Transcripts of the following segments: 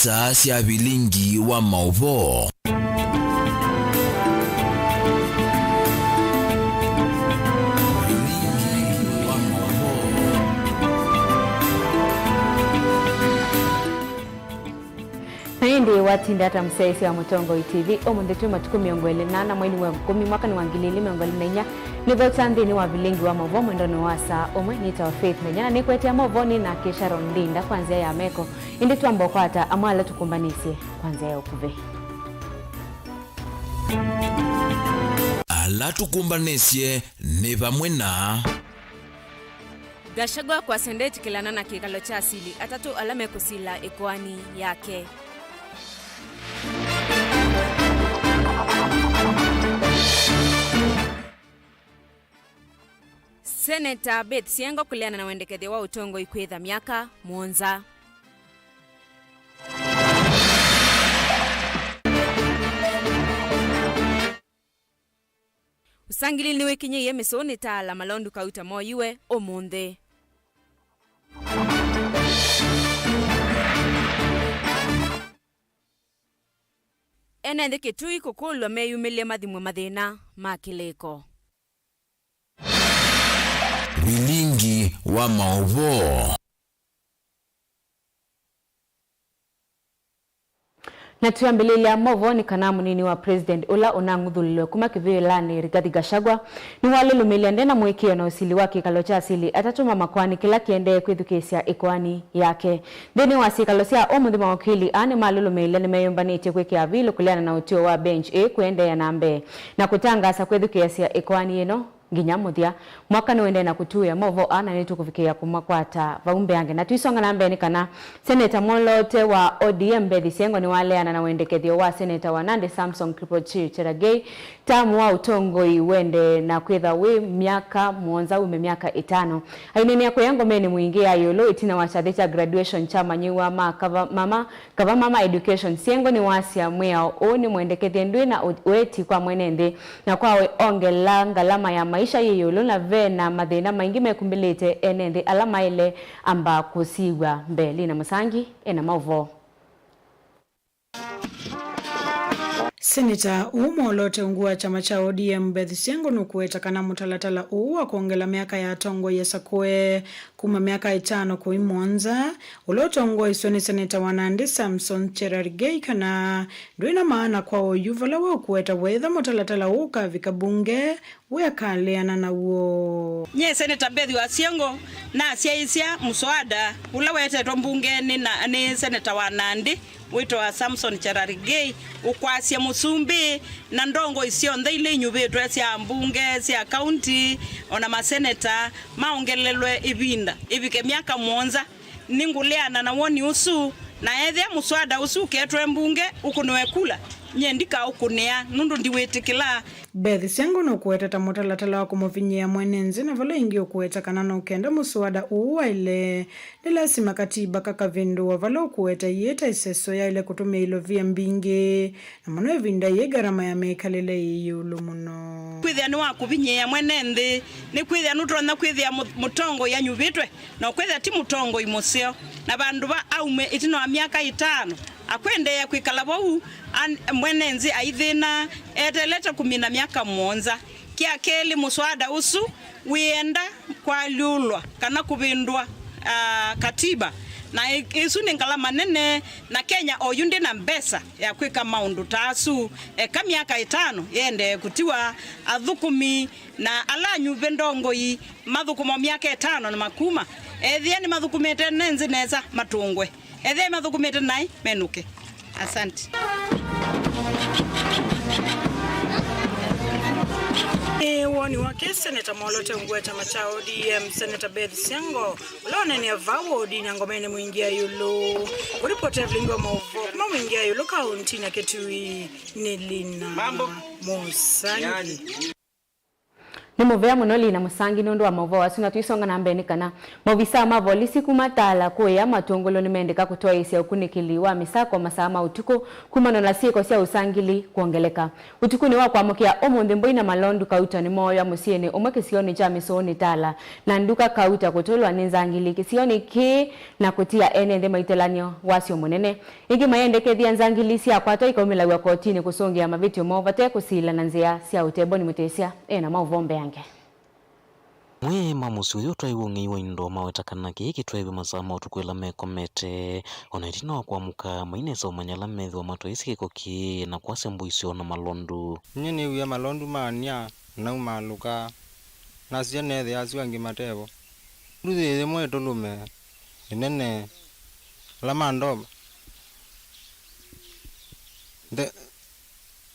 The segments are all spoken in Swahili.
Saa cia Vilingi wa Mauvoo. Ndi watinda hata msesi wa Mutongo TV omundetu matuku 28 mwezi wa 10 mwaka ni wa 2024 nivo tandini wa Vilingi wa Mauvoo mwendoni wa saa omwe nita wa Faith Menyana nikwetia Mauvoo ni na kesha rondinda kwanzia ya meko indi tuambokwata amwala tukumbanisye kwanzia ya ukuve ala tukumbanisye ni vamwe na Gachagua kwa sendeti kilana na kikalo cha asili atatu alame kusila ekoani yake. Senator Beth Siengo kuliana na wendekethia wa utongo ikwetha miaka mwonza. Usangili niwe kinye ye mesoni tala malondu kauta moyuwe omunde. Ene ketui kukulwa meyumilia mathimwe mathina makileko. Vilingi wa Mauvoo. Na tuambililia Mauvoo ni kanamu nini wa president ula unangudhulilo kuma kivilani Rigathi Gachagua ni walilumilia ndena mwekio na usili waki kalocha asili atatuma makwani kila kiende kwithukesia ikwani yake. Deni wasi kalosia omuthi mawakili ane malumilia ni meyumbanitie kwekea vilu kuliana na utio wa bench kuende ya nambe na kutangasa kwithukesia ikwani yeno nginya muthia mwaka niwende na kutuya Mauvoo ana nitu kufikia kumakwata vaumbe yange na tuisonga nambe ni kana Senator Molote wa ODM Bethi Siengo ni waleana na wendekethio wa Senator wa Nandi Samson Kiprochi Cheragei tamu wa utongo iwende na kwetha we miaka mwonza ume miaka 5 ainenia kwa yango meni muingia yolo itina wachadhecha graduation chama nyiwa mama education Siengo ni wasia mwea oni mwendekethia ndwe na weti kwa mwenende na kwa ongela ngalama ya maisha yeyolo na vena mathina maingi mekumbilite enende alama ile amba kusiwa mbele na Musangi ena Mauvoo. Senator Molote ungua chama cha ODM Bethi Siengo nukueta kana mutalatala uwa kuongela miaka ya tongo yesakwe kuma miaka 5 kuimonza ulotongo isoni Senator wa Nandi Samson Cherargei kana ndwina maana kwa yuvala wa kueta wetha mutalatala uka vikabunge wekaleana na uo nye Senator Bethi wa Siengo na siaisia muswada ula wete tombunge ni Senator wa Nandi wito wa Samson Cherargei ukwasia musumbi na ndongo isionthe ile nyubetu cia mbunge cia county ona maseneta maongelelwe ibinda ibike miaka mwonza ninguleana na woni usu na ethe muswada usu ketwe mbunge ukuniwe kula nyendika ukunea nundu ndiwetikila Bethi Siengo no kueta mutalatala wa kumufinyia mwenenzi na valo ingi ukueta kanana ukenda muswada uwa ile nilasima katiba kakavindu wa valo kueta yeta iseso ya ile kutumia ilo vya mbingi na mano evinda ye garama ya mekalele iyulu muno kwithia ni wakuvinyia mwenenzi ni kwithia nutrona kwithia mutongo ya nyuvitwe na kwithia ti mutongo imusio na bandu ba aume itino wa miaka 5 akwende ya kwikala bau mwenenzi aithina eteleta kumina miaka mwonza kia keli muswada usu wienda kwa lulwa kana kubindwa katiba na isu ni ngalama nene na Kenya oyundi na mbesa ya kwika maundu tasu ka miaka 5 yende kutiwa athukumi na ala nyuve ndongo yi mathukuma miaka 5 na makuma ethia ni mathukumete nenzi neza matungwe ethia mathukumete nai menuke. Asante. mawoni wake Seneta Molote ngwe chama cha ODM Seneta Beth Siango ulone ni avawo di nyangomene mwingia yulu uripoti Vilingi wa Mauvoo kuma mwingia yulu kaunti na Kitui Nelina Musangi ni muvea munoli na musangi nundu wa Mauvoo asuna tuisonga na mbeni kana movisa mavolisi kumatala kuya matongolo nimendeka kutoa isi ya ukunikiliwa misako masama utuku kumano na siko sia usangili kuongeleka utuku ni wa mukia omundi mboi na malondu kauta ni moyo musiene umweke sioni cha misoni tala na nduka kauta kutolwa nzangili kisioni ki na kutia ene maitelanyo wasio munene ingi mayendeke thia nzangili sia kwato ikomila wa kotini kusongia mavitio movate kusila na nzia sia uteboni mutesia na Mauvoo yange mwe mamusi uyu twaiwongi indo mawetakana kiki twaiwe masama utukwela mekomete onaitina kwa muka mainesa umanyala methi wa matoisi kikoki na kwa sembuisio na malondu nyini uya malondu mania na umaluka na siene the asiwangi matevo ruthi mwe tulume inene la mando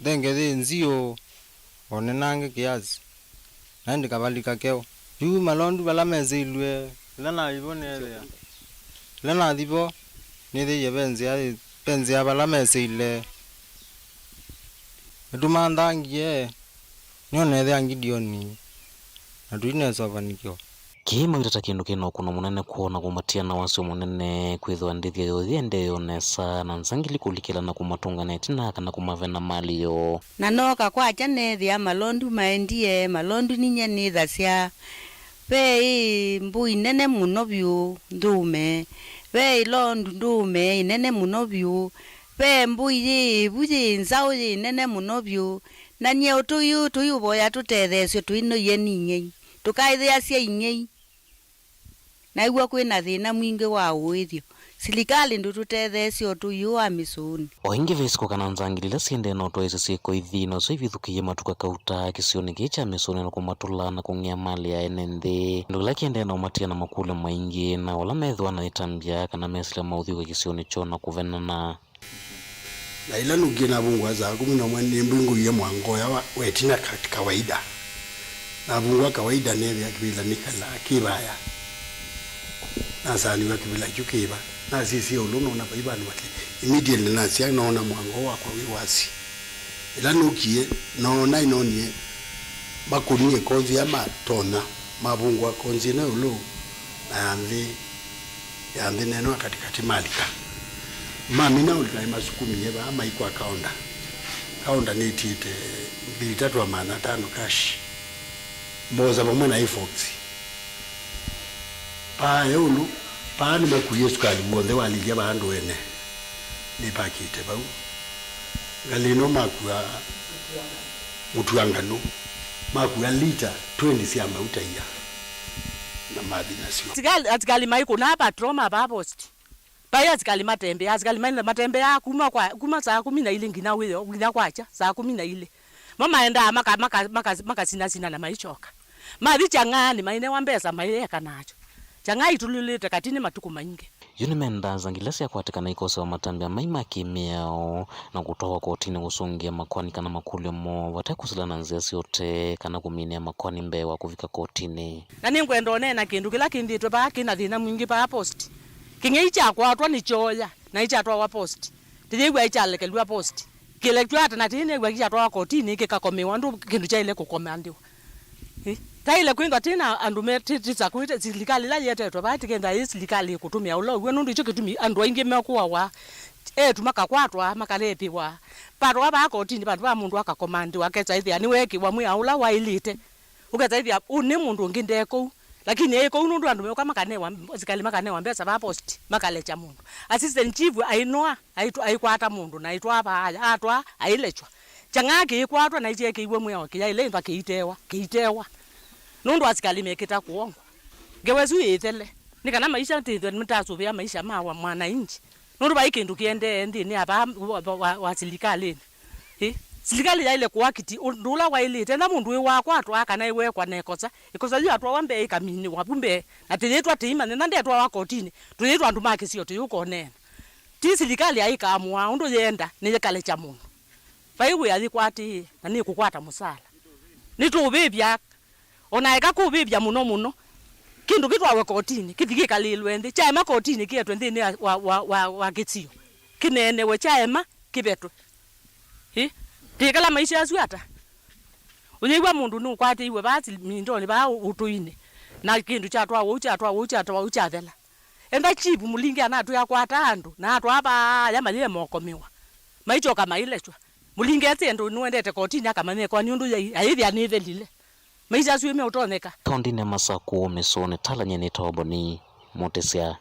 denge nzio onenange kiasi nandi kabalika keo yu malondu balamezilwe lana ibonele lana dibo nide yebenzi abalamezile edumandangie nyone the angidioni aduine sovanikyo kima itata kindu kino kuna munene kuona kumatia na wasio munene kwithwa ndithia yothiende yonesa na nzangili kulikila na kumatunga netina kana kumavena mali yo na noka kwa chane thia malondu maendie malondu ninye ni thacia pe mbui nene muno biu ndume pe londu ndume nene muno biu pe mbui buji nzao nene muno biu na nye utuyu boya tutethesio tuino yeninye tukaithia cia inye na igwa kwina thina mwingi wa uithio silikali ndu tutethesio tuyu wa misuni oingi vesiko kana nzangilila siende no toese siko ithino so ivithukiye matuka kauta kisioni kicha misuni na kumatula na kungia mali ya enende ndula kiende na umatia na makule maingi na wala methwa na itambia kana mesila maudhiwa kisioni chona kuvenana na ila nugina bungwa za kumina mwani mbungu ya mwangoya wetina kawaida na bungwa kawaida neve ya kibila nikala kibaya na sani wa kibila chukiba na sisi uluno na baiba ni wate immediately na siya naona mwangowa kwa wiwasi ila nukie naona inonie makunie konzi ya matona mabungwa konzi na ulu na yandhi neno katikati malika mami na ulika imasukumi yeba ama ikuwa kaonda ni tite 3.5 cash moza pamwe ifoxi pa yulu pa ni makuye sukali monde walikia bandu wene ni pakite bau galino makuwa mutuangano makuwa lita 20 siamba utaiya na madina sio atikali maiko na patroma babost baya atikali matembe ya kuma saa 10 ngina wewe ngina kwacha saa 10 mama enda maka sina na maichoka mari changani maine wambeza maileka nacho changai tululite katini matuku maingi yuni menda zangilasi ya kuatikana ikosa wa matambia maima kimiao na kutoa kotini kusungia makwani kana makule mo watakusila na nziasi yote kana kuminia makwani mbewa kufika kotini na ningwendo nena kindu kila kinditwe baki na thina mwingi pa post kingeicha kwa atwa ni choya na icha atwa wa post tidigwa icha lekelwa post kile kwata na tine gwa kicha atwa kotini kikakomewa ndu kindu cha ile kukomandiwa taile kwinga tina andume titsa kuite silikali la yetetwa bati kenda isilikali kutumia ulo gwe nundu icho kitumi andu aingi mekuwa wa tumaka kwatwa makalepiwa paro aba kotini bantu ba mundu akakomandi waketsa ithi ani weki wa mwa ula wa ilite uketsa ithi uni mundu ngindeko lakini eko nundu andume kama kanewa sikali makanewa mbesa ba post makalecha mundu assistant chief ainoa aikwata mundu na itwa ba atwa ailechwa changaki ikwatwa na icheke iwe mwa wakiya ile mba kiitewa nundu asikali mekita kuongo gewezu yethele nikana maisha ntithwe mtasuvia maisha mawa mwana inji nundu baikindu kiende ndini aba wa silikali silikali ya ile kuwakiti ndula wa ile tena mundu wakwa atwa kana iwe kwa nekosa ikosa yu atwa wambe ikamini wabumbe atiletwa tima nende atwa wakotini tuletwa andu make sio tuyuko nena ti silikali aikamwa undu yenda ni kale cha mundu baiwe alikwati na ni kukwata musala nitubibya ona eka kubibya muno kindu kitwawe kotini kithigikalilwe nthi chaema kotini kietwe nthini wa gitsio kinene we chaema kibetwe tikala maisha azuata unyigwa mundu nu kwate iwe basi mindoni ba utuine na kindu chatwa uchathela enda chibu mulingi anatu yakwata andu na atu aba yamalile mokomiwa maicho kama ilechwa mulingi atendo nuendete kotini akamane kwa nyundu aithi anithelile maisha azuime utoneka kaunti ne Masako mesone talanye ni toboni motesia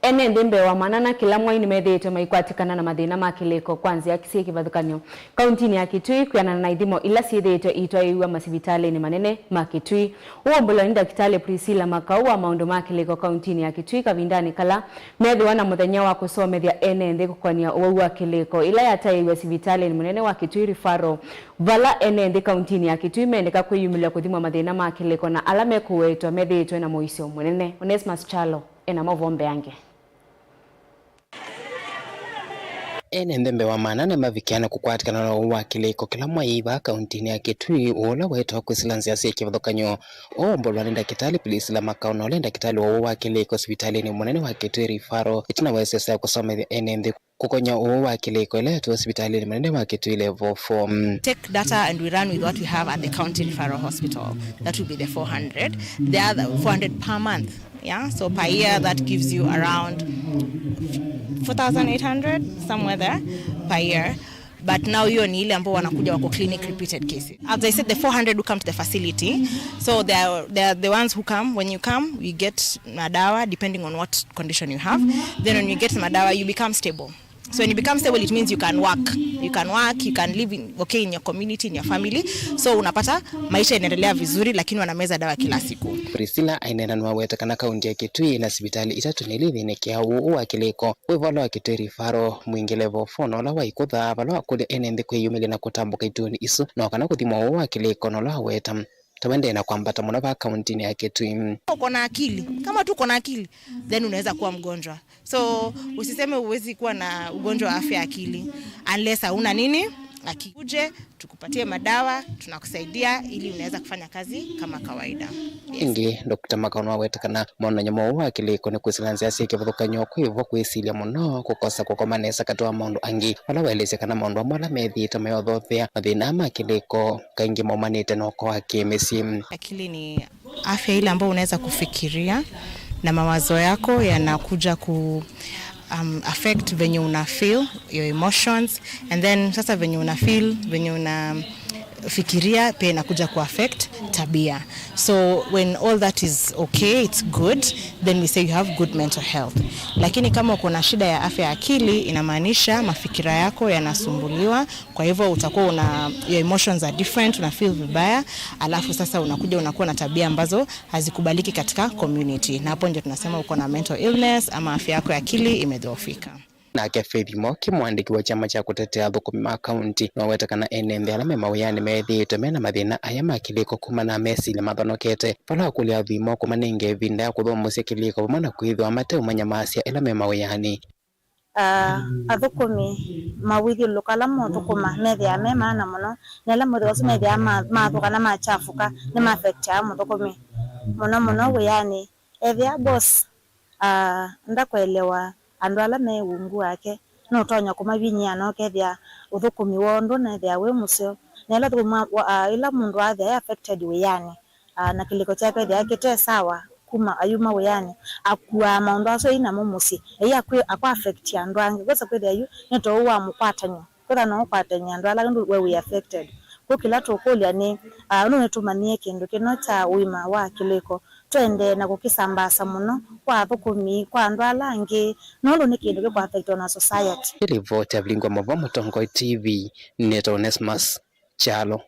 ene ndimbe wa manana kila mwaini methete maikwatikana na mathina makileko kwanza akisie kivathukanyo kaunti ya Kitui kuyana na ithimo ila siethete itwaiwa masivitali ni manene makitui uombola ni daktari Priscilla Makau wa maundu makileko kaunti ya Kitui kavindani kala methwa na muthenya wa kusomethia ene ndi kukwania uwa kileko ila yataiwa sivitali ni manene wa Kitui rifaro vala ene ndi kaunti ya Kitui mendeka kwiyumila kuthimwa mathina makileko na alame kuwetwa methete na moisio munene Onesmus Chalo ena Mauvoo yange ene ndembe wa manane mavikiana kukwatikana na uwakileko kila mwaiva kaunti ya Kitui ula wetu kwisilanzia siki vathukanyo ombolwa ni daktari Priscilla Makau na lenda daktari wa uwakileko hospitalini munene wa Kitui rifaro itina wesesa kusomethia ene ndi kukonya uwakileko ile tu hospitalini munene wa Kitui level 4 take data and we run with what we have at the county referral hospital. That will be the 400. The other 400 per month. Yeah, so per year that gives you around 4,800 somewhere there per year. But now you ni ile ambao wanakuja wako clinic repeated cases. As I said, the 400 who come to the facility. So they are the ones who come. When you come, you get madawa depending on what condition you have. Then when you get madawa, you become stable. So when you become stable, it means you can work. You can live in your community, in your family. So unapata maisha inaendelea vizuri lakini wanameza dawa kila siku. Priscilla ainena nwawetakana kaunti ya Kitui na hospitali itatu nilithinekia uwakileko wivalo wa Kitui rifaro mwingi level 4 nola waikutha valo akuli ene ndi kwiyumile na kutambuka ituni isu na wakana kuthimwa uwakileko nola weta tawende na kwambata mwana wa kaunti ya Kitui. Uko na akili. Kama tu uko na akili, then unaweza kuwa mgonjwa. So usiseme uwezi kuwa na ugonjwa wa afya akili unless hauna nini? Akikuje tukupatie madawa, tunakusaidia ili unaweza kufanya kazi kama kawaida. Ingi Dr. Makau wetakana mwana nyamo wakileko ne kwisilanzia sike vathukanyo kwivo kwisilia muno kukosa kukomanesa katwa maundu angi wala welezekana maundu amala methite mayothothia mathina makileko kaingi momanite noko wake mesi. Akili ni afya ile ambayo unaweza kufikiria na mawazo yako yanakuja ku affect venye una feel your emotions, and then sasa venye una feel venye una fikiria pia inakuja ku affect tabia. So when all that is okay, it's good, then we say you have good mental health. Lakini kama uko na shida ya afya ya akili, inamaanisha mafikira yako yanasumbuliwa, kwa hivyo utakuwa your emotions are different, una feel vibaya, alafu sasa unakuwa na tabia ambazo hazikubaliki katika community. Na hapo ndio tunasema uko na mental illness ama afya yako ya akili imedhoofika. Na Faith Moki mwandiki wa chama cha kutetea thukumi ma kaunti no wetakana ene alame mawiyani methite mena mathina aya makileko kuma na mesile mathonokete pala kulia thimo kuma ninge vinda ya kuthomosia kiliko pamana kwithwa mateu manyamasia alame mawiyani athukumi mawithi lokala moto kuma methia mema na muno nela mutho methia mathukana machafuka ni mafecta muthukumi muno wiyani ethia boss ndakwelewa andu ala me wungu wake no tonya kumavinyia no kethia uthukumi wondo na thia we museo nela thukuma ila mundu athe affected wiyani na kiliko chake thia kite sawa kuma ayuma wiyani akua maundu aso ina mumusi akwa affect andu ange gosa kwethia yu neto wa mukwatanyo kutha no kwatanya andu ala ndu we affected ko kila tokolia ni no netumanie kindu kino cha uima wa kiliko twende na kukisambasa muno kwa thukumi kwa andu alangi nolo ni kindu gikwa affect on society. Report ya Vilingi Mauvoo Mutongo TV neto Onesmus Chalo.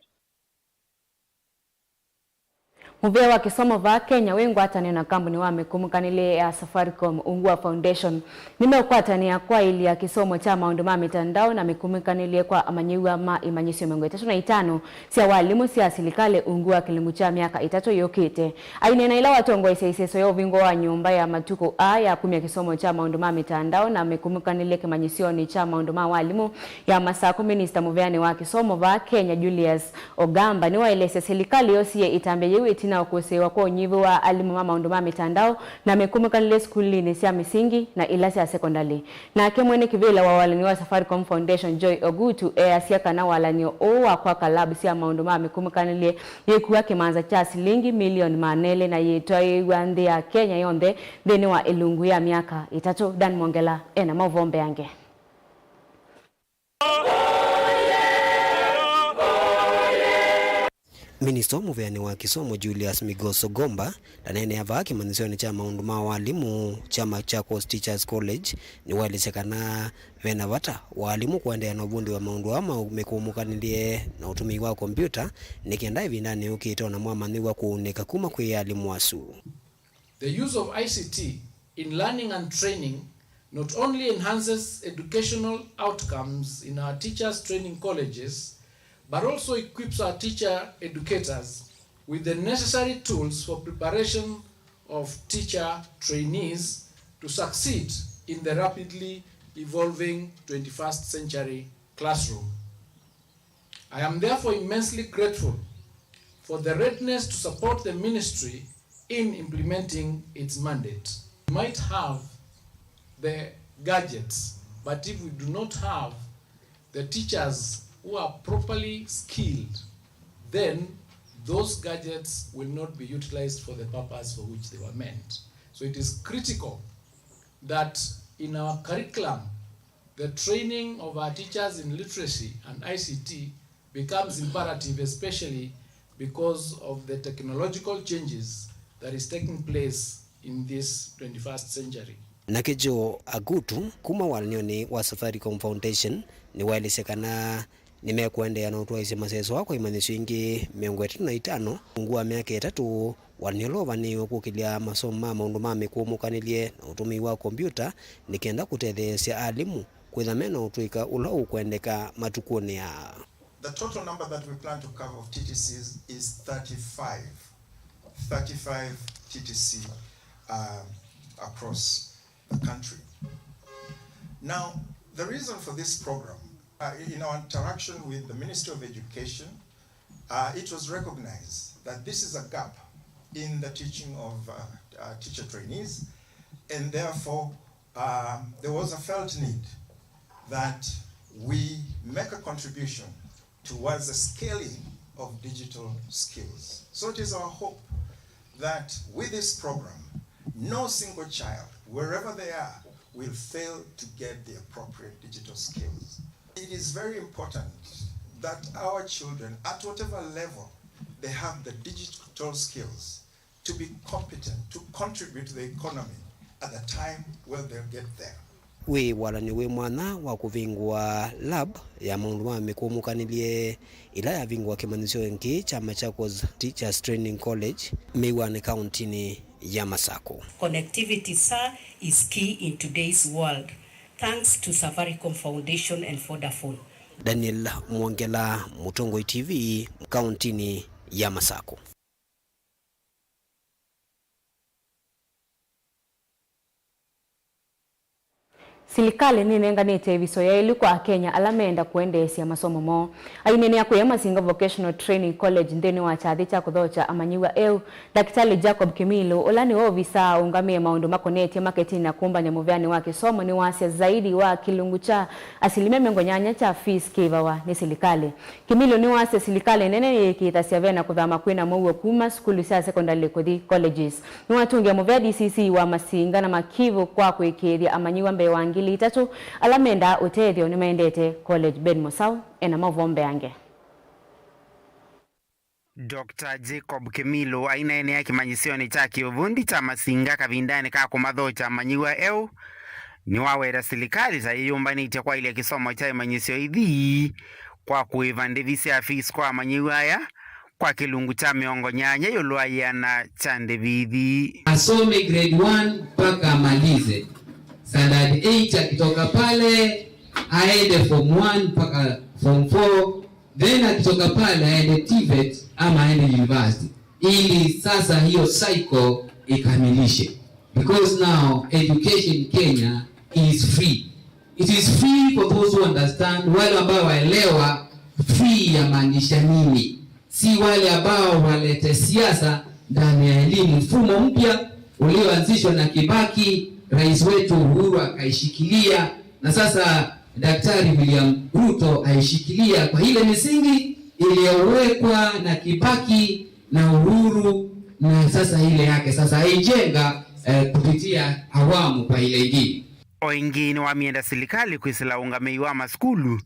Muvea wa kisomo va Kenya wengwatania na kampuni wa mekumukanile ya Safaricom Ungua Foundation nimeukwatania kwa ili ya kisomo cha maundu ma mitandao na mekumukanile kwa amanyiwa ma imanyisio mengo 35 sia walimu sia silikale Ungua kilimu cha miaka 3 yokite ainena ila watongo iseso yo vingo wa nyumba ya matuko ya kumia kisomo cha maundu ma mitandao na mekumukanile kimanyisio ni cha maundu ma walimu ya Masako. Minister Muveani wa kisomo va Kenya Julius Ogamba ni waelese silikali yosie itambe yewe na ukosewa kwa unyivu wa alimu mama unduma mitandao na mekumukanile skulini sia misingi na ilasi ya sekondari. Na kemwene kivila wa walani wa Safaricom Foundation Joy Ogutu asia kana walani owa kwa kalabu sia maunduma mekumukanile yekuwa kimanza cha silingi milioni manele na yetoi wande ya Kenya yonde deni wa ilungu ya miaka 3. Dan Mongela ena Mauvoo yange. Minister Muveani wa kisomo Julius Migoso Gomba danene ava kimanisioni cha maundu ma walimu chama cha Teachers College ni walisekana vena vata walimu kuendea na ubundi wa maundu ama mekumukanile na utumi wa kompyuta nikienda vindani ukito na mwamani wa kuuneka kuma kwa alimu wasu. The use of ICT in learning and training not only enhances educational outcomes in our teachers training colleges but also equips our teacher educators with the necessary tools for preparation of teacher trainees to succeed in the rapidly evolving 21st century classroom. I am therefore immensely grateful for the readiness to support the ministry in implementing its mandate. We might have the gadgets, but if we do not have the teachers who are properly skilled, then those gadgets will not be utilized for the purpose for which they were meant. So it is critical that in our curriculum, the training of our teachers in literacy and ICT becomes imperative, especially because of the technological changes that is taking place in this 21st century. Nakejo Agutu kuma walanyoni wa Safaricom Foundation ni walisekana nimekuendea na utuwaisi maseso wako imanisho ingi 35 Ungua miaka 3 waniolova ni ukukilia masoma maundu mekumukanile na utumi wa kompyuta nikienda kutethesia alimu kwithamena utuika ula ukuendeka matukuni ya. The total number that we plan to cover of TTCs is 35 TTC across the country. Now, the reason for this program, in our interaction with the Ministry of Education, it was recognized that this is a gap in the teaching of teacher trainees, and therefore there was a felt need that we make a contribution towards the scaling of digital skills. So it is our hope that with this program, no single child, wherever they are, will fail to get the appropriate digital skills. It is very important that our children, at whatever level they have the digital skills, to be competent, to contribute to the economy at the time when they'll get there. We walani we mwana wa kuvingwa lab ya maundu mekumukanile ila ya vingwa kimanisio nki chama cha Teachers Training College Miwani County ya Masako. Connectivity, sir, is key in today's world. Thanks to Safaricom Foundation and Vodafone. Daniel Mwongela, Mutongo TV, County ya Masako. Silikali ninenganite visoya ili kwa Kenya alamenda kuendesia masomo mo ainene ya kuyama Singa Vocational Training College ndeni wa chathi cha kuthocha amanyiwa Daktari Jacob Kimilo olani wo visa ungamie maundu makoneti marketing na kumbanya Muveani wa kisomo ni wasia zaidi wa kilungu cha 80% cha fees kivawa ni silikali. Kimilo ni wasia silikali nene ikitasia vena kuthama kwina Mauvoo kuma skulu cia secondary kodi colleges ni watungia Muveani DCC wa Masinga na Makivu kwa kuikiria amanyiwa mbe wangi litatu alamenda utethio ni maendete college Ben Musau ena Mauvoo yange. Dr. Jacob Kimilo aina ene ya kimanyisioni cha kiuvundi cha Masinga kavindani ka kumathocha manyiwa ni wawera silikali za iyumbanite kwa ile kisomo cha imanyisio ithi kwa kuivandivisia fees kwa manyiwa ya kwa kilungu cha miongo nyanya yolwayana chande bithi. Asome grade 1 mpaka amalize. Standard 8 akitoka pale aende form 1 mpaka form 4, then akitoka pale aende TVET ama aende university, ili sasa hiyo cycle ikamilishe. Because now education in Kenya is free. It is free for those who understand, wale ambao waelewa free yamaanisha nini. Si wale ambao walete siasa ndani ya elimu. Mfumo mpya ulioanzishwa na Kibaki, rais wetu Uhuru akaishikilia, na sasa Daktari William Ruto aishikilia kwa ile misingi iliyowekwa na Kibaki na Uhuru, na sasa ile yake sasa aijenga kupitia awamu kwa ile ingine. Oingine wa mienda serikali kwisila ungamei wa maskulu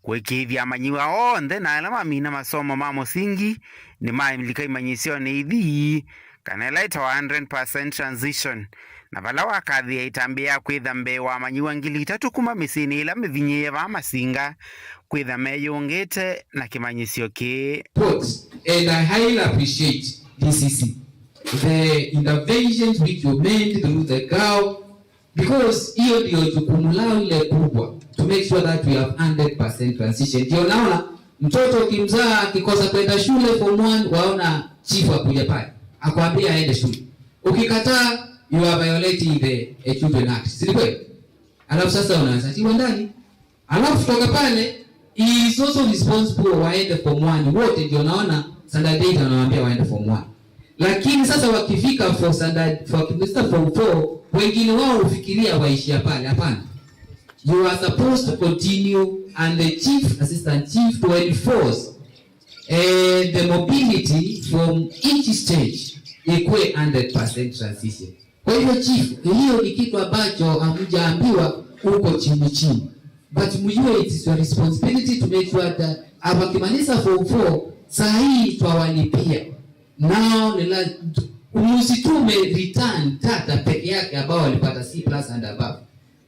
kwekithia manyiwa onthe na alama mina masomo ma musingi ni maimlika imanyisio ni ithi kana laita 100% transition na vala wakathia itambia kwitha mbe wa manyiwa 3,000 kuma misini ila mithinye va masinga kwitha meyungite na kimanyisio ki. And I highly appreciate DCC, the interventions which you made through the GAO, because hiyo ndio jukumu lao ile kubwa, to make sure that we have 100% transition. Ndio naona mtoto kimzaa akikosa kwenda shule form 1, waona chief akuja pale akwambia aende shule. Ukikataa, you are violating the Children Act. Si kweli? Alafu sasa unaanza tiwa ndani. Alafu kutoka pale he is also responsible waende form 1. Wote ndio naona standard 8 anawaambia waende form 1. Lakini sasa wakifika for standard for form 4, wengine wao ufikiria waishia pale. Hapana. You are supposed to continue, and the chief, assistant chief, to enforce the mobility from each stage ikuwe 100% transition. Kwa hivyo chief, hiyo ni kitu ambacho hamjaambiwa huko chini. But mjue it is your responsibility to make sure that abakimanisa form 4 saa hii twawalipia. Now usitume return tata peke yake ambao walipata C+ and above.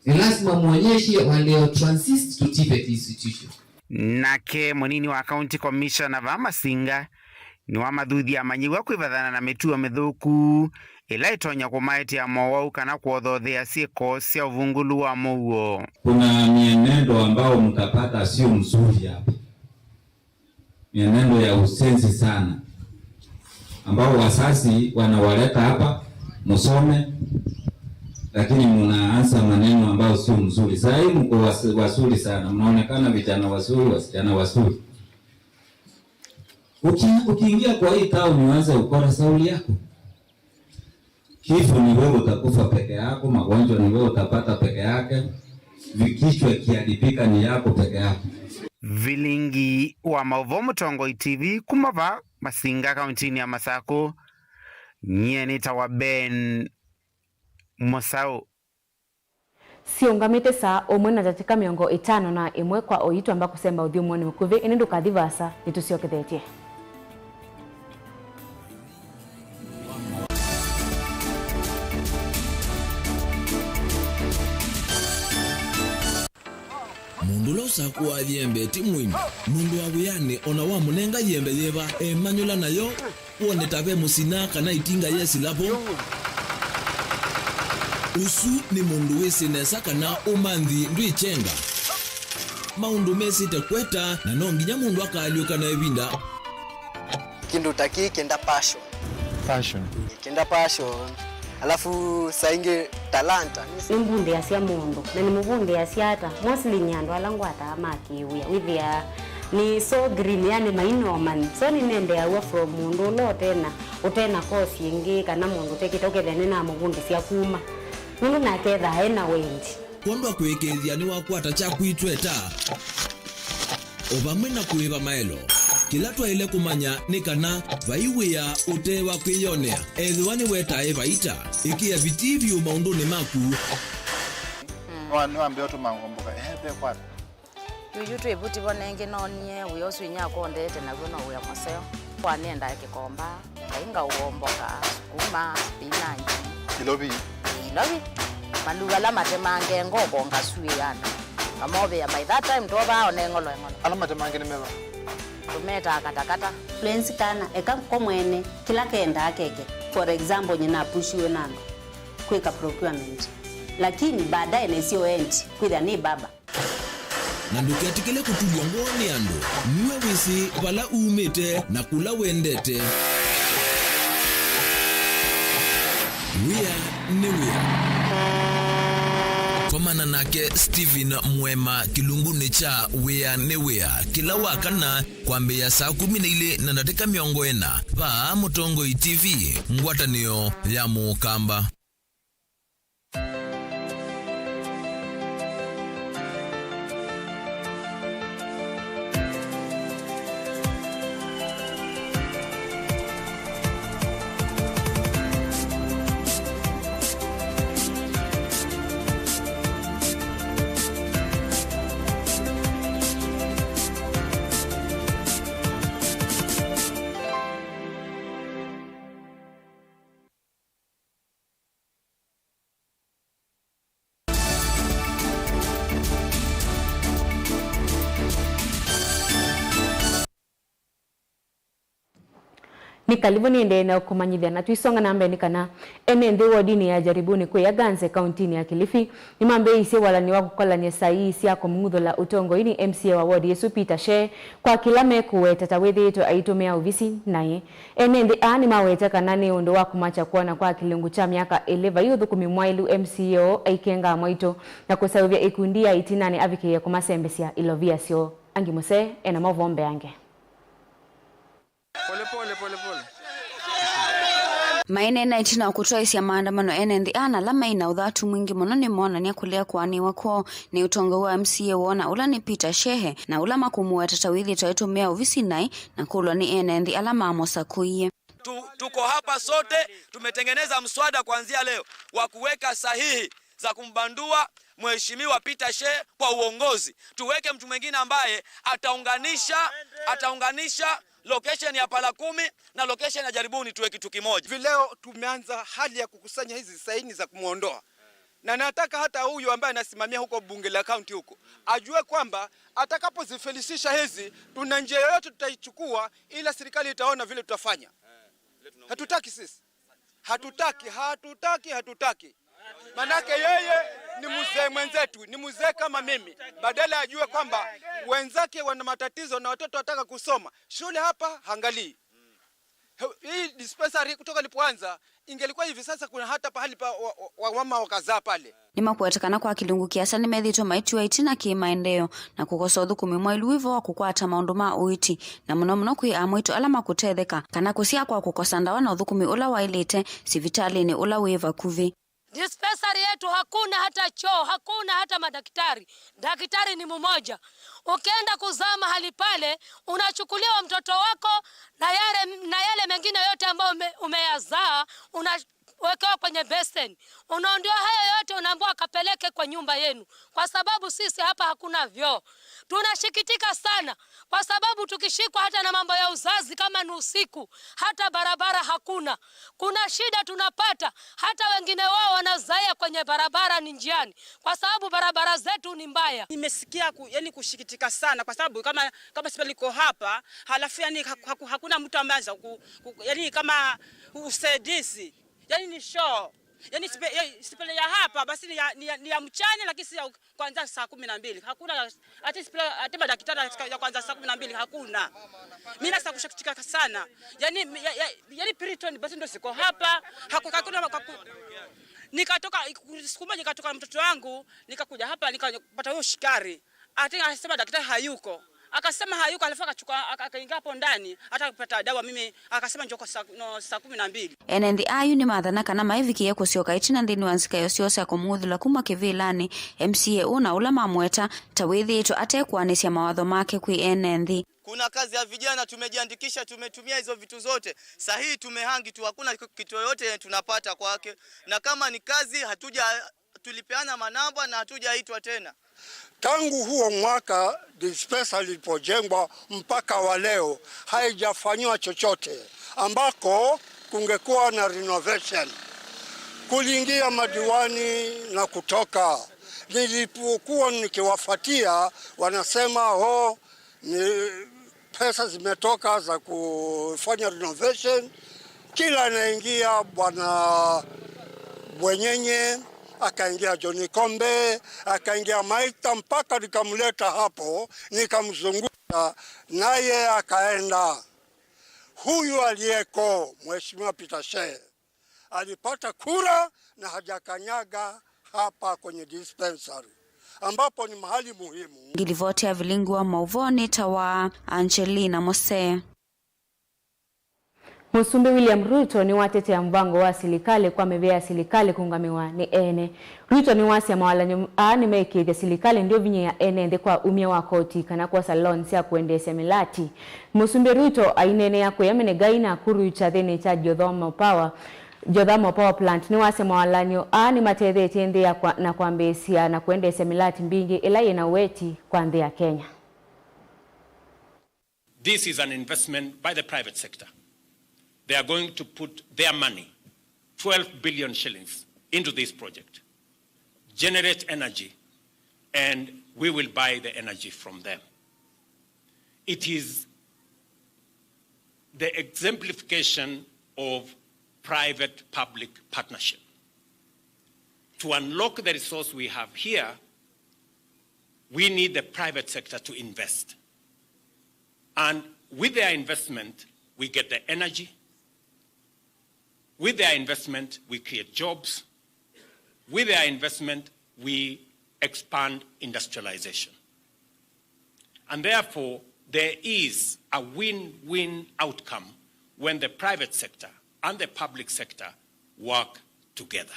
Ni lazima muonyeshe walio transit to TVET institution. Nake munini wa county commissioner va masinga ni wa mathuthi ya manyiwa kwivathana na mituo mithuku ila itonya kumaiti ya Mauvoo kana kuothothea ciiko cia uvungulu wa Mauvoo. Kuna mienendo ambao mtapata sio mzuri hapa, mienendo ya usenzi sana, ambao wasasi wanawaleta hapa musome, lakini mnaanza maneno ambao sio mzuri. Sasa hivi mko wasuri sana, mnaonekana vijana wasuri, wasichana wasuri. Ukiingia kwa hii town uanze ukora sauli yako, kifo ni wewe utakufa peke yako, magonjwa ni wewe utapata peke yake, vikichwa kiadipika ni yako peke yako. Vilingi wa Mauvoo Mutongo TV kumava Masinga kauntini ya Masako, nyeni tawa Ben Mosao. Siungamite saa omwena jatika miongo 5 na imwe kwa oitu ambako semba udhiumoni mkuvi inendu kadhivasa nitusiokethetie. Mundu losa kuwa yembe timwini. Mundu wa wiyane ona wa munenga yembe yeba manyula nayo uone tabe musina kana itinga yesi lapo. Usu ni mundu wesi nesa kana umanthi ndui chenga. Maundu mesi te kweta na nonginya mundu akaliuka na ebinda. Kindu taki kenda passion. Kenda passion. Alafu sainge talanta. Nimbunde ya siya mundu. Na nimbunde ya siyata. Mostly nyando alangu ata amaki uya. Withia ni so green yani mainoman. So ni nende ya uwa from mundu lo tena. Utena kosi ingi kana mundu tekita ukethene na mubundi siya kuma. Mundu na ketha hena wendi. Kondo kwekethia ni wakwata chakuitweta. Obamwe na kuiva maelo. Kila twaile kumanya ni kana vaiwia utewa kwiyonea ethiwani wetae vaita ikia vitivyo maunduni maku wanu ambio tumangomboka ebe kwata yujutu ibuti bonenge nonie uyosu inyako ndete na gono uya moseo kwanienda kikomba ainga uomboka kuma spinach ilobi maluga la matemange ngoko ngasui yana amobe ya by that time toba onengolo engolo alama temangene meba tumeta katakata Fluency kana eka komwene kila kenda akeke. For example nyina pushiwe nando kweka procurement. Lakini baadaye nesio end kwitha ni baba. Na nduketikile kutulia ngoni ando niwe wisi wala umete na kula wendete. Wia ni wia. Komana nake Steven Mwema kilunguni cha Wia ni wia. Kila wakana kwambe ya saa 12 na nateka miongo ena pa Mutongo TV ngwatanio ya Mukamba. Ni kalibu niende na kumanyithia na tuisonga na mbeni kana NTHENYA wodini ya jaribuni kwe ya ganze kauntini ya Kilifi ni mambe isi wala ni wakukola nye sahi isi ya kumungudho la utongo ini MCA wa wodi Yesu Peter Shee kwa kilame kuwe tatawedhi ito aitomea uvisi naye NTHENYA ni maweta kanani undo wa kumacha kuona kwa kilungu cha miaka 11 yudhu kumimwailu MCA aikenga mwaito na kusawivya ikundia itinani avike ya kumasembesia ilovia sio angimuse ena Mauvoo ange. Pole. Maine na itina kutoa isi ya maandamano NTHENYA na lama ina udhatu mwingi mononi mwona ni kulia kwani wako ni utongo wa MCA wona ula ni Peter Shee na ulama kumuwa tatawidhi taitumia uvisi nai na kulwa ni NTHENYA alama amosa kuiye. Tuko hapa sote tumetengeneza mswada kuanzia leo wa kuweka sahihi za kumbandua Mheshimiwa Peter Shee kwa uongozi. Tuweke mtu mwingine ambaye ataunganisha location ya Pala 10 na location ya Jaribuni tuwe kitu kimoja. Hivi leo tumeanza hali ya kukusanya hizi saini za kumuondoa. Na nataka hata huyu ambaye anasimamia huko bunge la county huko ajue kwamba atakapozifelisisha hizi tuna njia yoyote tutaichukua ila serikali itaona vile tutafanya. Hatutaki sisi. Hatutaki. Manake yeye ni mzee mwenzetu, ni mzee kama mimi. Badala ajue kwamba wenzake wana matatizo na watoto wataka kusoma. Shule hapa hangalii. Hii dispensary kutoka lipoanza ingelikuwa hivi sasa kuna hata pahali pa wamama wakazaa pale. Nima kuatakana kwa kilungu kiasa ni medhito maiti wa itina kimaendeo na kukosa udhukumi mwailu wivo wa kukwata maunduma uiti na mno kui amwito alama kutetheka kana kusia kwa kukosa ndawa na udhukumi ula wailete sivitali ni ula weva kuvi. Dispensary yetu hakuna hata choo, hakuna hata madaktari. Daktari ni mmoja. Ukienda kuzaa mahali pale, unachukuliwa mtoto wako na yale mengine yote ambayo umeyazaa, unawekewa kwenye basin. Unaondoa haya yote unaambiwa kapeleke kwa nyumba yenu. Kwa sababu sisi hapa hakuna vyoo. Tunashikitika sana kwa sababu tukishikwa hata na mambo ya uzazi kama ni usiku, hata barabara hakuna. Kuna shida tunapata, hata wengine wao wanazaia kwenye barabara ni njiani kwa sababu barabara zetu ni mbaya. Nimesikia yani kushikitika sana kwa sababu kama sipeli liko hapa, halafu yani hakuna mtu ambaye yani kama usaidizi. Yani ni show. Yani sipele ya hapa basi ni ya mchana lakini si ya kwanza saa 12. Hakuna hata madaktari ya kwanza saa 12 hakuna. Mimi nasa kushikitika sana. Yani Piriton basi ndio siko hapa. Hakuna nikatoka siku moja nikatoka mtoto wangu nikakuja hapa nikapata huyo shikari. Ati anasema daktari hayuko. Akasema hayuko alafu akaingia hapo ndani hata kupata dawa mimi akasema njoo saa 12. NTHENYA ni madhana kana maiviki yako sio kaitina ndini wanzika yosiose ya kumuthula kuma kivilani MCA una ulama amweta tawithi ito atekwanisya mawadho make kwi NTHENYA. Kuna kazi ya vijana tumejiandikisha, tumetumia hizo vitu zote. Sahihi tumehangi tu, hakuna kitu yote tunapata kwake. Na kama ni kazi tulipeana manamba na hatujaitwa tena. Tangu huo mwaka dispensary ilipojengwa mpaka wa leo haijafanywa chochote ambako kungekuwa na renovation. Kuliingia madiwani na kutoka. Nilipokuwa nikiwafuatia wanasema ni pesa zimetoka za kufanya renovation. Kila anaingia bwana Bwenyenye, akaingia Johnny Kombe, akaingia Maita, mpaka nikamleta hapo, nikamzungusha naye akaenda. Huyu aliyeko Mheshimiwa Peter Shea alipata kura na hajakanyaga hapa kwenye dispensary ambapo ni mahali muhimu. Ngilivoti ya Vilingi wa Mauvoo ni tawa Angelina Mose. Musumbi William Ruto ni watete ya mbango wa silikali kwa mevea silikali kungamiwa ni ene. Ruto ni wasi ya mawala ni meki ya silikali ndio vinye ya ene ndi kwa umia wa koti kana kwa salon siya kuende semelati. Musumbi Ruto ainene ya kuyamene gaina kuru uchadhene cha Jodhomo Power Plant ni wasi ya mawala ni matedhe tiende ya na kwa mbesia na kuende semelati mbingi ilaye na weti kwa ndi ya Kenya. This is an investment by the private sector. They are going to put their money, 12 billion shillings, into this project, generate energy, and we will buy the energy from them. It is the exemplification of private-public partnership. To unlock the resource we have here, we need the private sector to invest. And with their investment, we get the energy. With their investment, we create jobs. With their investment, we expand industrialization. And therefore, there is a win-win outcome when the private sector and the public sector work together.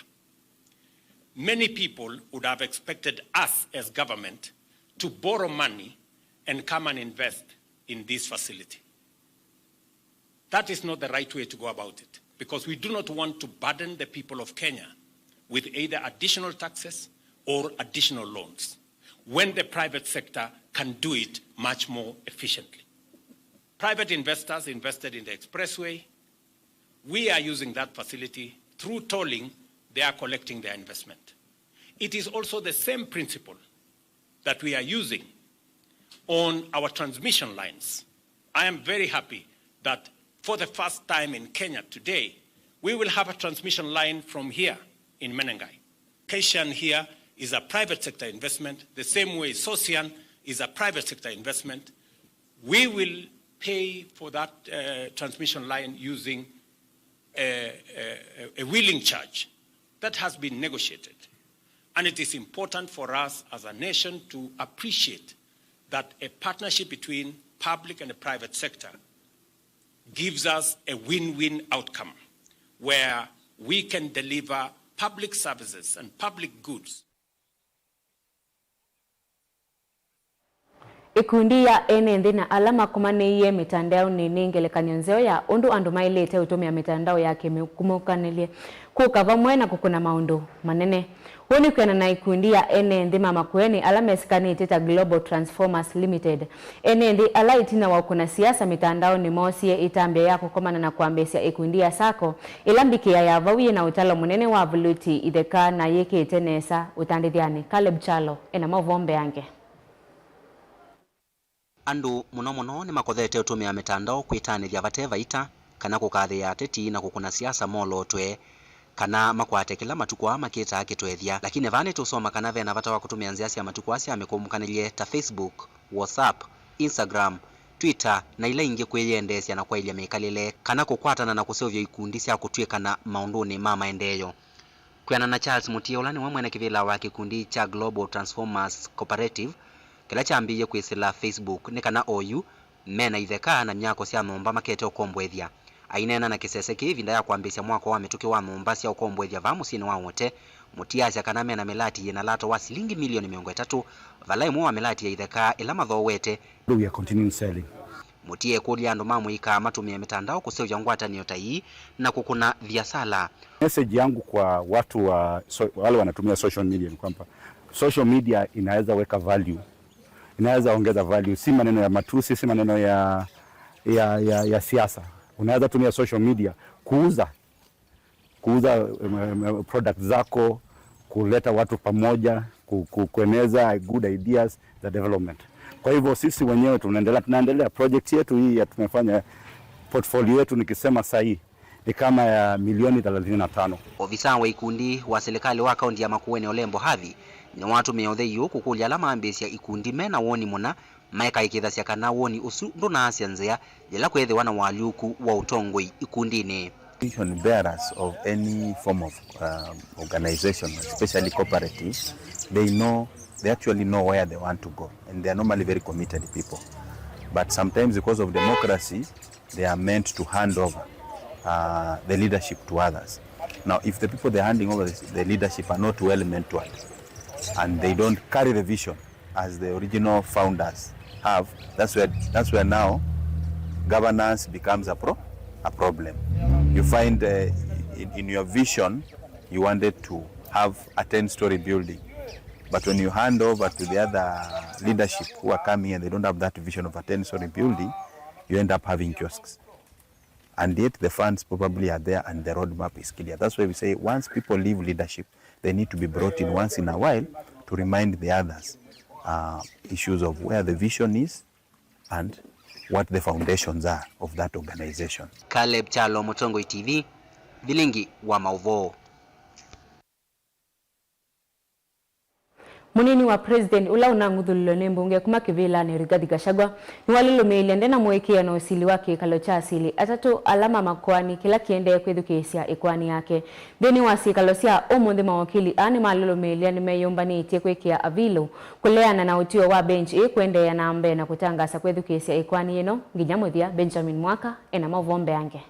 Many people would have expected us as government to borrow money and come and invest in this facility. That is not the right way to go about it, because we do not want to burden the people of Kenya with either additional taxes or additional loans, when the private sector can do it much more efficiently. Private investors invested in the expressway. We are using that facility. Through tolling, they are collecting their investment. It is also the same principle that we are using on our transmission lines. I am very happy that for the first time in Kenya today, we will have a transmission line from here in Menengai. Keshan here is a private sector investment, the same way Sosian is a private sector investment. We will pay for that transmission line using a wheeling charge that has been negotiated. And it is important for us as a nation to appreciate that a partnership between public and the private sector gives us a win-win outcome where we can deliver public services and public goods. Ikundi ya NTHENYA alama kumane mitandao ni ningelekanyo nzeo ya undu andu mailete utumia mitandao yake kumukanile kukava mwena kukuna maundu manene. Huni kwena na ikundi ya NTHENYA makweni alama esikani iteta Global Transformers Limited. NTHENYA ala itina wakuna siasa mitandao ni mosie itambe yako komana na kuambesia ikundi ya sako ilambiki ya yavawie na utalo munene wa voluti ideka na yeke itenesa utandithiani. Caleb Chalo ena Mauvoo yange. Andu muno ni makothete utumia mitandao kwitanithia vateva ita kana kukathia ateti na kukuna siasa molotwe kana makwate kila matukwa makita akitwethia, lakini vane tusoma kana vena vata wa kutumia nzia cia matukwa cia amekumukanilie ta Facebook, WhatsApp, Instagram, Twitter na ile ingi kwiyendesia na kwailia mikalile kana kukwatana na kusovyo ikundi cia kutwikana maunduni ma maendeleo. Kwiana na Charles Mutie ulani wa mwene kivila wa kikundi cha Global Transformers Cooperative kila chambiye kwisila Facebook ni kana oyu mena itheka na myako cia nomba makete ukombwethia ainena na kisese kivinda ya kuambisia mwako wa mituki wa nomba cia ukombwethia va musini wa wote mutiacha kana mena melati yena lato wa silingi milioni 300 valai mu wa melati ya itheka ila mathowete. We are continuing selling. Mutie kulia andu mamuika matumia mitandao kusevya ngwatanio ta hii na kukuna biashara. Message yangu kwa watu wale wanatumia social media ni kwamba social media inaweza weka value, inaweza ongeza value, si maneno ya matusi, si maneno ya siasa. Unaweza tumia social media kuuza product zako, kuleta watu pamoja kueneza good ideas za development. Kwa hivyo sisi wenyewe tunaendelea project yetu hii tumefanya portfolio yetu nikisema sahi ni kama ya milioni 35. Ofisa wa ikundi wa serikali wa kaunti ya Makueni Olembo Havi ni watu meotheyo kukulia alama ambesi ya ikundi mena woni muna maika ikithasya kana woni usu ndona asyanzea yala kwethiwa na waluku wa utongoi ikundini. Vision bearers of any form of organization, especially cooperatives, they actually know where they want to go, and they are normally very committed people. But sometimes because of democracy, they are meant to hand over the leadership to others. Now, if the people they're handing over the leadership are not well mentored, and they don't carry the vision as the original founders have, that's where now governance becomes a problem. You find in your vision, you wanted to have a 10-story building. But when you hand over to the other leadership who are coming and they don't have that vision of a 10-story building, you end up having kiosks. And yet the funds probably are there and the roadmap is clear. That's why we say once people leave leadership, they need to be brought in once in a while to remind the others issues of where the vision is and what the foundations are of that organization. Caleb Chalo, Motongoi TV, Vilingi wa Mauvoo. Munini wa president ula unanguthulilo ni mbunge kuma Kivilani Rigathi Gachagua ni walilumilia ndena mwekea na usili wake kalocha asili atatu alama makwani kila kiende kwithukisia ikwani yake thini wasi kalosia umuthi mawakili ani malilumilia ni meyombani itie kwekea avilo kuleana na utio wa bench kwendea na ambe na kutangasa kwithukisia ikwani ino nginya muthia Benjamin Mwaka ena Mauvoo yange.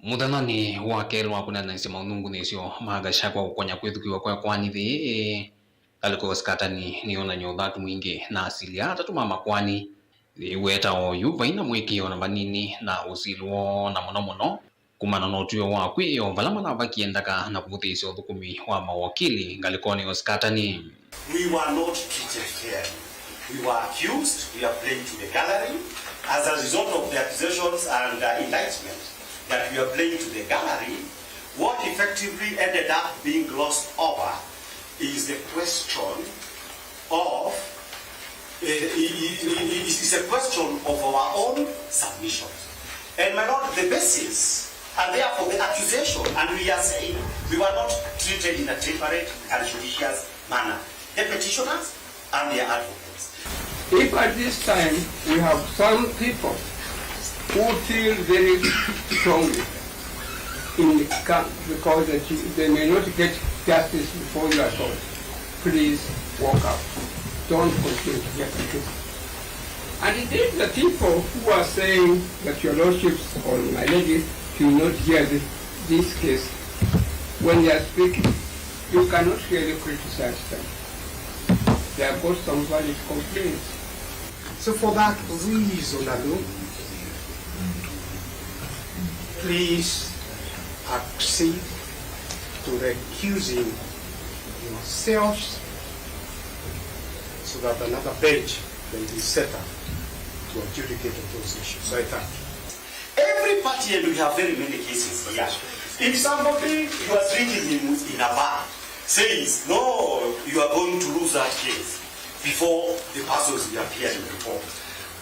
Muthanani wa kelwa kunena isema unungu nisio magashakwa ukonya kwithukiwa kwa kwani thi aliko skatani ni ona nyothatu mwingi na asili atatu mama kwani weta oyu vaina mwikio na banini na usilwo na muno kumana no tuyo wa kwiyo valama na vakiendaka na kuvutisha uthukumi wa mawakili ngalikoni skatani. We were not treated fairly. We were accused, we are playing to the gallery as a result of the accusations and indictment that we are playing to the gallery. What effectively ended up being glossed over is the question of is a question of our own submissions. And my Lord, the basis and therefore the accusation, and we are saying we were not treated in a temperate and judicious manner. The petitioners and their advocates. If at this time we have some people who feel very strongly in the camp because they may not get justice before you are told, please walk out. Don't continue to get the truth. And indeed the people who are saying that your lordships or my lady should not hear this case, when they are speaking, you cannot really criticize them. They have got some valid complaints. So for that reason alone, please accede to recusing yourselves so that another bench can be set up to adjudicate those issues. I thank you. Every party, and we have very many cases here. If somebody who was drinking in a bar says, no, you are going to lose that case before the persons we appear in the court,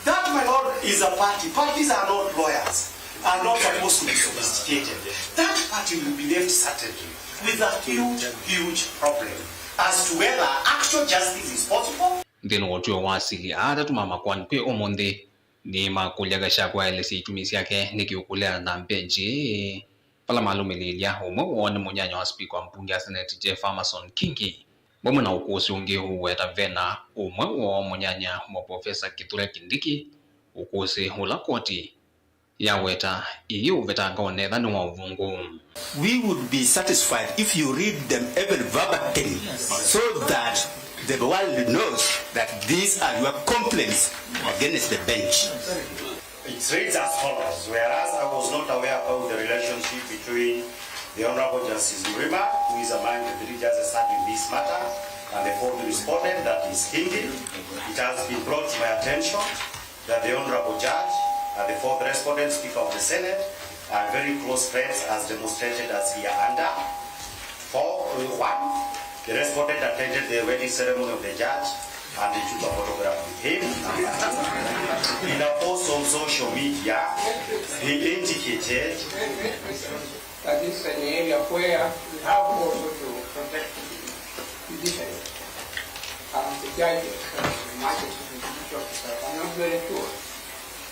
that, my Lord, is a party. Parties are not lawyers, are not supposed to be sophisticated. That party will be left certainly with a huge problem as to whether actual justice is possible. Ndino wotyo wasili atatu mama kwani kwe omonde ni makulia Gachagua elesi itumisi yake nikiukulea na mpenji pala malumililia umwe munyanya wa speaker mbunge ya Senate Jeff Amason Kingi bomwe na ukusi ungi huweta vena umwe wa munyanya wa Professor Kithure Kindiki ukusi hula koti ya weta iyo veta ngone dhani wa uvungu. We would be satisfied if you read them even verbatim so that the world knows that these are your complaints against the bench. It reads as follows: whereas I was not aware of the relationship between the Honorable Justice Mrima, who is among the three judges in this matter, and the fourth respondent, that is Kingi, it has been brought to my attention that the Honorable Judge and the fourth respondent, Speaker of the Senate, are very close friends as demonstrated as here under 1. The respondent attended the wedding ceremony of the judge and they took a photograph with him. In a post on social media, he indicated that this is an area where we have also to protect the judiciary. The judges and the magistrates and judicial officers are not very sure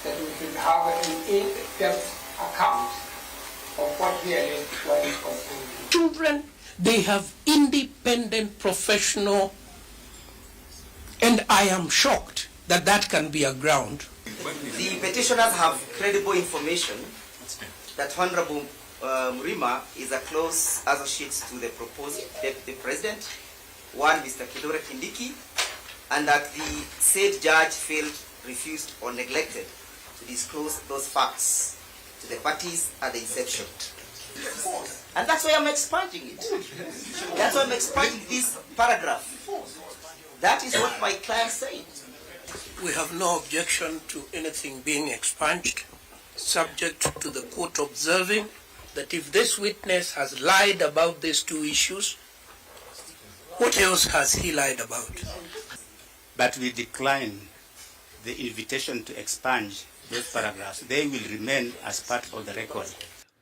that we should have an in-depth account of what really is concerned. Children, they have independent professional, and I am shocked that that can be a ground. The petitioners have credible information that Honorable Mrima is a close associate to the proposed deputy president, one Mr. Kithure Kindiki, and that the said judge failed, refused, or neglected to disclose those facts to the parties at the inception. And that's why I'm expanding it. That's why I'm expanding this paragraph. That is what my client said. We have no objection to anything being expunged, subject to the court observing that if this witness has lied about these two issues, what else has he lied about? but we decline the invitation to expunge those paragraphs. They will remain as part of the record.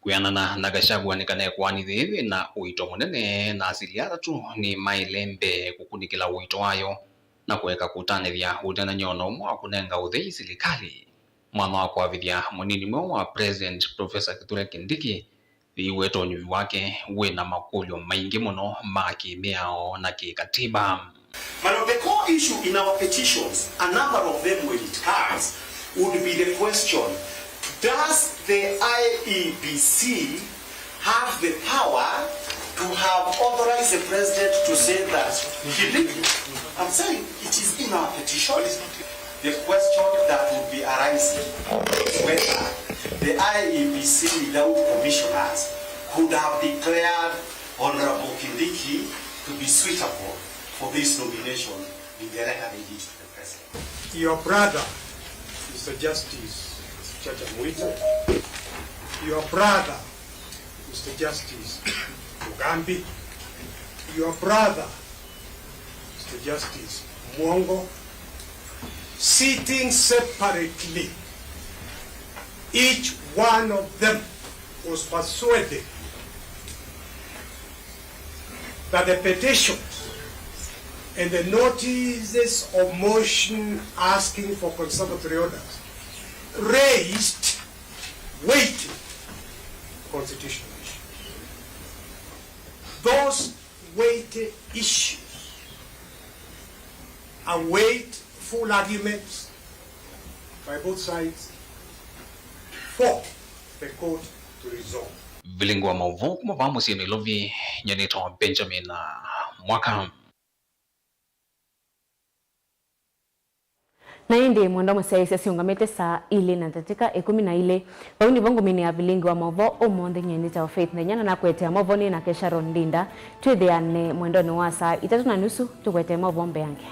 Kuyanana na Gachagua nikane kwani thivi na uito munene na asiliara tu ni mailembe kukunikila uito wayo na kuweka kutanithia utena nyono mwa kunenga uthei silikali mwana wa kwavithia munini mwa wa President Professor Kithure Kindiki thiweto nyuvi wake wina makulyo maingi muno ma kimiao na kikatiba. But the core issue in our petitions, a number of them when it comes, would be the question: does the IEBC have the power to have authorized the president to say that he did it? I'm saying it is in our petition. The question that would be arising whether the IEBC without commissioners could have declared Honorable Kindiki to be suitable for this nomination in the letter they did to the president. Your brother, Mr. Justice Chacha Mwita, your brother, Mr. Justice Mugambi, your brother, Mr. Justice Mwongo, sitting separately, each one of them was persuaded that the petitions and the notices of motion asking for conservatory orders raised weighty constitutional issues. Those weighty issues await full arguments by both sides for the court to resolve. Vilingi wa Mauvoo kuma vamusi ni lovi nyanito Benjamin mwaka. Na hindi mwendo msiaisi siungamete saa ili na tatika 12 wauni vongu mini ya Vilingi wa Mauvoo umonde nyenita wa Faith Ndenyana na kuetea Mauvoo ni na Kesha Rondinda tuidhiane mwendo ni wa saa 3:30 tukwete Mauvoo mbe yange.